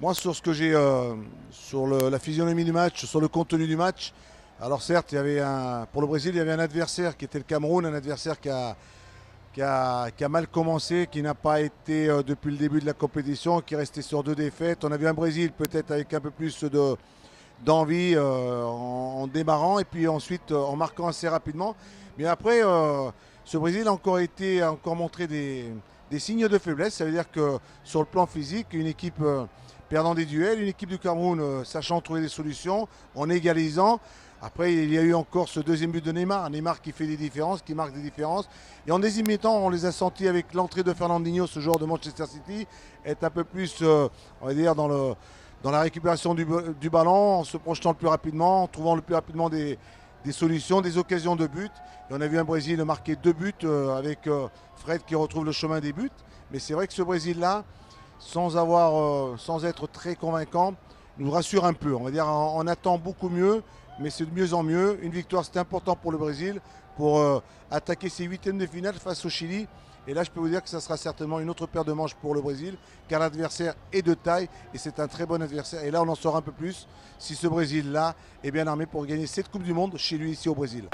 Moi, sur ce que j'ai, sur la physionomie du match, sur le contenu du match, alors certes, pour le Brésil, il y avait un adversaire qui était le Cameroun, un adversaire qui a mal commencé, qui n'a pas été depuis le début de la compétition, qui est resté sur 2 défaites. On a vu un Brésil peut-être avec un peu plus d'envie en démarrant et puis ensuite en marquant assez rapidement. Mais après, ce Brésil a encore montré des signes de faiblesse. Ça veut dire que sur le plan physique, une équipe perdant des duels, une équipe du Cameroun sachant trouver des solutions, en égalisant. Après, il y a eu encore ce deuxième but de Neymar. Neymar qui fait des différences, qui marque des différences. Et en deuxième mi-temps, on les a sentis avec l'entrée de Fernandinho, ce joueur de Manchester City, être un peu plus, on va dire, dans la récupération du ballon, en se projetant le plus rapidement, en trouvant le plus rapidement des solutions, des occasions de but. Et on a vu un Brésil marquer 2 buts avec Fred qui retrouve le chemin des buts. Mais c'est vrai que ce Brésil-là, sans être très convaincant, nous rassure un peu. On va dire, on attend beaucoup mieux, mais c'est de mieux en mieux. Une victoire, c'est important pour le Brésil, pour attaquer ses huitièmes de finale face au Chili. Et là, je peux vous dire que ça sera certainement une autre paire de manches pour le Brésil, car l'adversaire est de taille et c'est un très bon adversaire. Et là, on en saura un peu plus si ce Brésil-là est bien armé pour gagner cette Coupe du Monde chez lui, ici au Brésil.